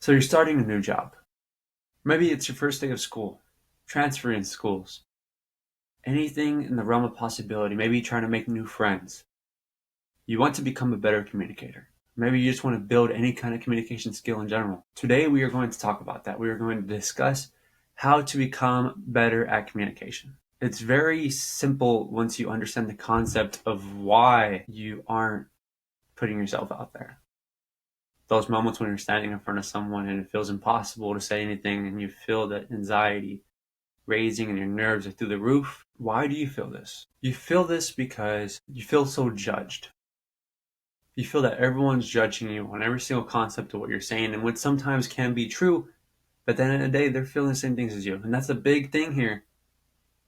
So you're starting a new job. Maybe it's your first day of school, transferring schools, anything in the realm of possibility. Maybe you're trying to make new friends. You want to become a better communicator. Maybe you just want to build any kind of communication skill in general. Today we are going to talk about that. We are going to discuss how to become better at communication. It's very simple once you understand the concept of why you aren't putting yourself out there. Those moments when you're standing in front of someone and it feels impossible to say anything and you feel that anxiety raising and your nerves are through the roof. Why do you feel this? You feel this because you feel so judged. You feel that everyone's judging you on every single concept of what you're saying, and what sometimes can be true, but at the end of the day, they're feeling the same things as you. And that's the big thing here,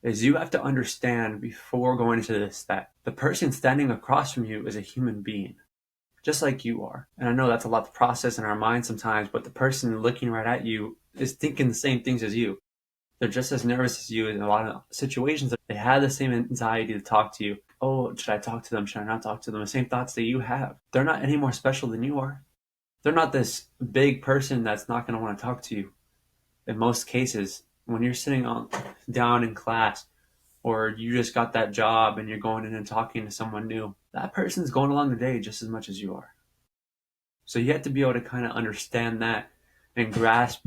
is you have to understand before going into this that the person standing across from you is a human being, just like you are. And I know that's a lot to process in our mind sometimes, but the person looking right at you is thinking the same things as you. They're just as nervous as you in a lot of situations. They have the same anxiety to talk to you. Oh, should I talk to them? Should I not talk to them? The same thoughts that you have. They're not any more special than you are. They're not this big person that's not going to want to talk to you. In most cases, when you're sitting down in class, or you just got that job and you're going in and talking to someone new, that person's going along the day just as much as you are. So you have to be able to kind of understand that and grasp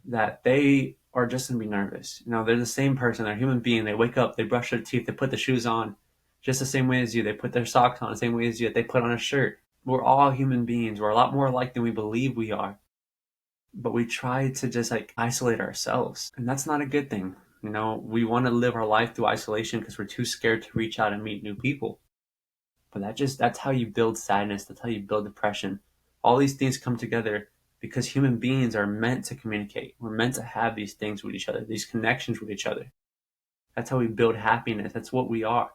that they are just going to be nervous. They're the same person. They're a human being. They wake up, they brush their teeth, they put the shoes on just the same way as you. They put their socks on the same way as you. They put on a shirt. We're all human beings. We're a lot more alike than we believe we are. But we try to just isolate ourselves. And that's not a good thing. We want to live our life through isolation because we're too scared to reach out and meet new people. But that's how you build sadness. That's how you build depression. All these things come together because human beings are meant to communicate. We're meant to have these things with each other, these connections with each other. That's how we build happiness. That's what we are.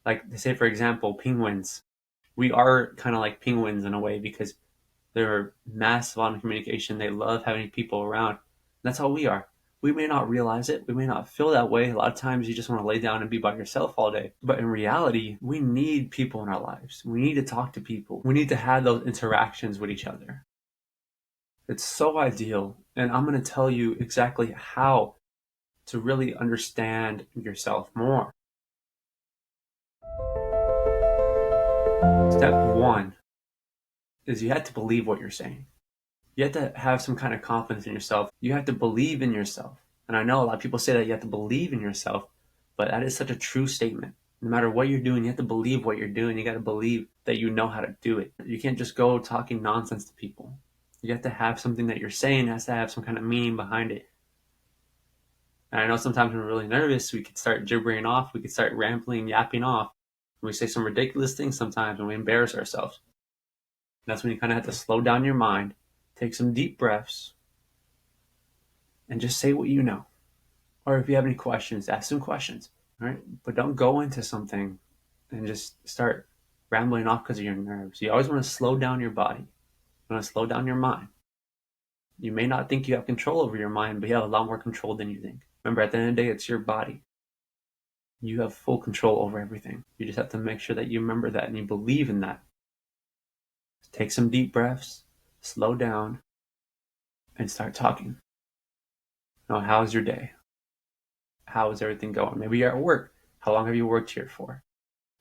Like they say, for example, penguins. We are kind of like penguins in a way because they're massive on communication. They love having people around. That's how we are. We may not realize it. We may not feel that way. A lot of times you just want to lay down and be by yourself all day. But in reality, we need people in our lives. We need to talk to people. We need to have those interactions with each other. It's so ideal. And I'm going to tell you exactly how to really understand yourself more. Step one is you have to believe what you're saying. You have to have some kind of confidence in yourself. You have to believe in yourself. And I know a lot of people say that you have to believe in yourself, but that is such a true statement. No matter what you're doing, you have to believe what you're doing. You got to believe that you know how to do it. You can't just go talking nonsense to people. You have to have something that you're saying has to have some kind of meaning behind it. And I know sometimes when we're really nervous, we could start gibbering off. We could start rambling, yapping off. And we say some ridiculous things sometimes and we embarrass ourselves. And that's when you kind of have to slow down your mind, take some deep breaths, and just say what you know. Or if you have any questions, ask some questions. All right? But don't go into something and just start rambling off because of your nerves. You always want to slow down your body. You want to slow down your mind. You may not think you have control over your mind, but you have a lot more control than you think. Remember, at the end of the day, it's your body. You have full control over everything. You just have to make sure that you remember that and you believe in that. Take some deep breaths, slow down, and start talking. Now, how's your day? How is everything going? Maybe you're at work. How long have you worked here for?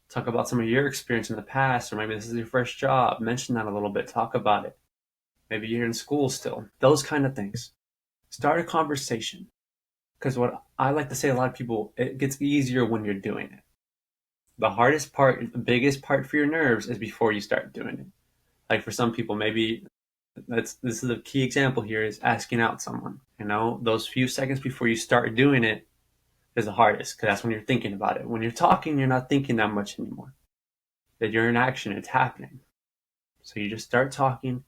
Talk about some of your experience in the past, or maybe this is your first job. Mention that a little bit. Talk about it. Maybe you're in school still. Those kind of things. Start a conversation. Because what I like to say to a lot of people, it gets easier when you're doing it. The hardest part, the biggest part for your nerves is before you start doing it. Like for some people, maybe this is a key example here is asking out someone. Those few seconds before you start doing it is the hardest because that's when you're thinking about it. When you're talking, you're not thinking that much anymore. That you're in action, it's happening. So you just start talking,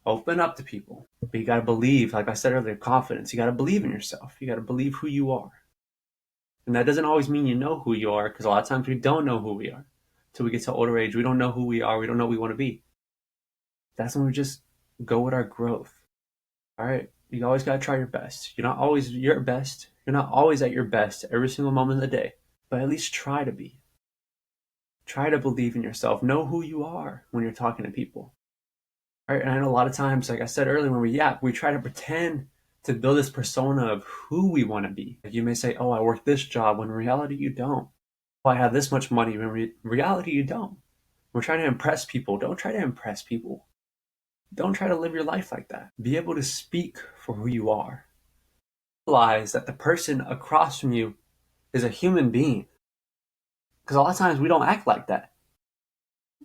open up to people. But you got to believe, like I said earlier, confidence. You got to believe in yourself. You got to believe who you are. And that doesn't always mean you know who you are, because a lot of times we don't know who we are. Till we get to older age, we don't know who we are. We don't know what we want to be. That's when we just go with our growth. All right? You always got to try your best. You're not always your best. You're not always at your best every single moment of the day. But at least try to be. Try to believe in yourself. Know who you are when you're talking to people. right? And I know a lot of times, like I said earlier, when we yap, we try to pretend to build this persona of who we want to be. Like you may say, oh, I work this job, when in reality you don't. Oh, I have this much money, when in reality you don't. We're trying to impress people. Don't try to impress people. Don't try to live your life like that. Be able to speak for who you are. Realize that the person across from you is a human being. Because a lot of times we don't act like that.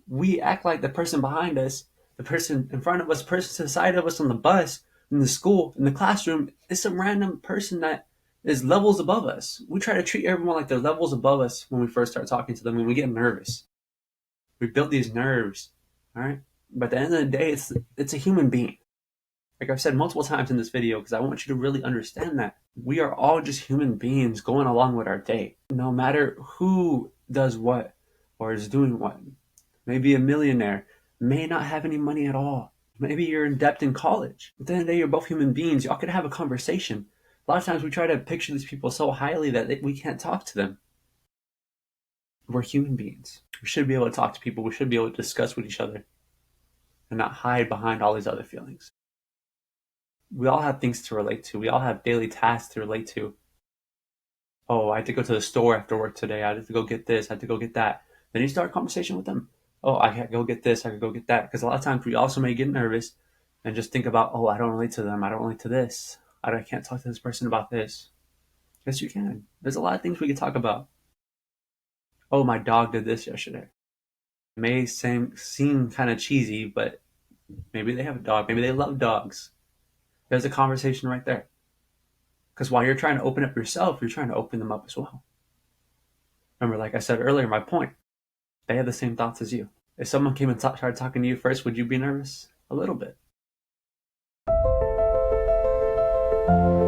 We act like the person behind us, the person in front of us, the person to the side of us on the bus, in the school, in the classroom, is some random person that is levels above us. We try to treat everyone like they're levels above us when we first start talking to them, when we get nervous. We build these nerves, all right? But at the end of the day, it's a human being. Like I've said multiple times in this video, because I want you to really understand that we are all just human beings going along with our day. No matter who does what or is doing what. Maybe a millionaire, may not have any money at all. Maybe you're in debt in college. At the end of the day, you're both human beings. Y'all could have a conversation. A lot of times we try to picture these people so highly that we can't talk to them. We're human beings. We should be able to talk to people. We should be able to discuss with each other and not hide behind all these other feelings. We all have things to relate to. We all have daily tasks to relate to. Oh, I had to go to the store after work today. I had to go get this. I had to go get that. Then you start a conversation with them. Oh, I could go get this. I could go get that. Because a lot of times we also may get nervous and just think about, oh, I don't relate to them. I don't relate to this. I can't talk to this person about this. Yes, you can. There's a lot of things we can talk about. Oh, my dog did this yesterday. It may seem kind of cheesy, but maybe they have a dog. Maybe they love dogs. There's a conversation right there. Because while you're trying to open up yourself, you're trying to open them up as well. Remember, like I said earlier, my point, they have the same thoughts as you. If someone came and started talking to you first, would you be nervous? A little bit.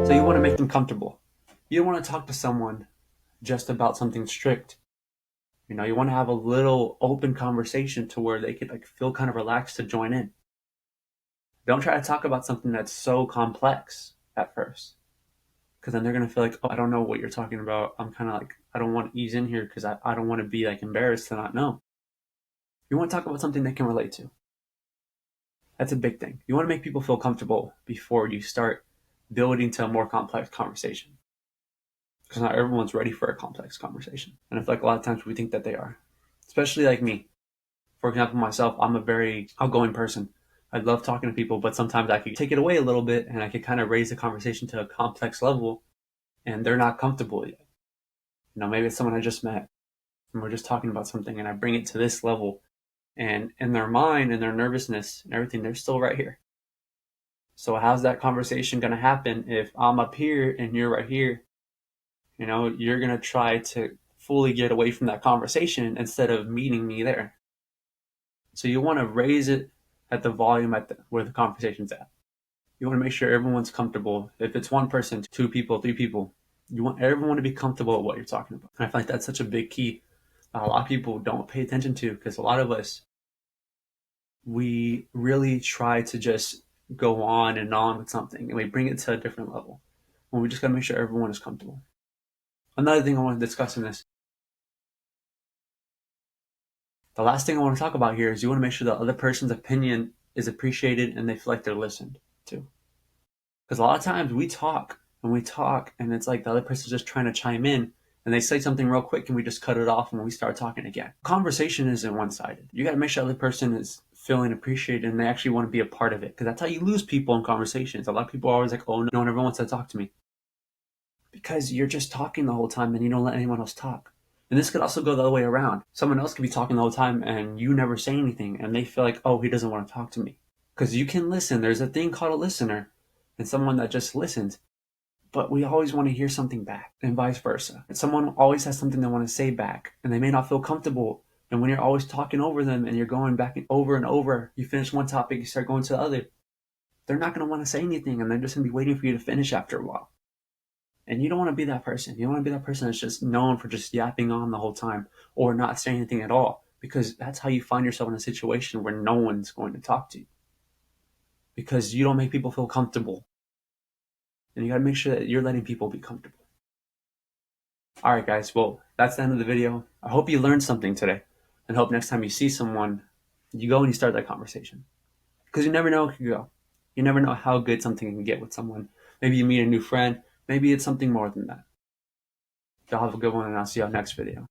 So you want to make them comfortable. You don't want to talk to someone just about something strict. You know, you want to have a little open conversation to where they could feel kind of relaxed to join in. Don't try to talk about something that's so complex at first. Because then they're going to feel like, oh, I don't know what you're talking about. I'm kind of I don't want to ease in here because I don't want to be embarrassed to not know. You want to talk about something they can relate to. That's a big thing. You want to make people feel comfortable before you start building to a more complex conversation. Because not everyone's ready for a complex conversation. And I feel like a lot of times we think that they are. Especially like me. For example, myself, I'm a very outgoing person. I love talking to people, but sometimes I could take it away a little bit and I could kind of raise the conversation to a complex level and they're not comfortable yet. You know, maybe it's someone I just met and we're just talking about something and I bring it to this level and in their mind and their nervousness and everything, they're still right here. So how's that conversation going to happen if I'm up here and you're right here? You know, you're going to try to fully get away from that conversation instead of meeting me there. So you want to raise it at the volume where the conversation's at. You want to make sure everyone's comfortable. If it's one person, two people, three people, you want everyone to be comfortable with what you're talking about. And I feel like that's such a big key that a lot of people don't pay attention to because a lot of us, we really try to just go on and on with something and we bring it to a different level. And we just got to make sure everyone is comfortable. Another thing I want to discuss in this, the last thing I want to talk about here is you want to make sure the other person's opinion is appreciated and they feel like they're listened to. Because a lot of times we talk and it's like the other person's just trying to chime in and they say something real quick and we just cut it off and we start talking again. Conversation isn't one-sided. You got to make sure the other person is feeling appreciated and they actually want to be a part of it. Because that's how you lose people in conversations. A lot of people are always like, oh, no one ever wants to talk to me. Because you're just talking the whole time and you don't let anyone else talk. And this could also go the other way around. Someone else could be talking the whole time and you never say anything and they feel like, oh, he doesn't want to talk to me. Because you can listen. There's a thing called a listener and someone that just listens. But we always want to hear something back and vice versa. And someone always has something they want to say back and they may not feel comfortable. And when you're always talking over them and you're going back and over, you finish one topic, you start going to the other. They're not going to want to say anything and they're just going to be waiting for you to finish after a while. And you don't want to be that person. You don't want to be that person that's just known for just yapping on the whole time or not saying anything at all. Because that's how you find yourself in a situation where no one's going to talk to you. Because you don't make people feel comfortable. And you got to make sure that you're letting people be comfortable. All right, guys. Well, that's the end of the video. I hope you learned something today. And hope next time you see someone, you go and you start that conversation. because you never know what could go. You never know how good something can get with someone. Maybe you meet a new friend. Maybe it's something more than that. Y'all have a good one, and I'll see y'all next video.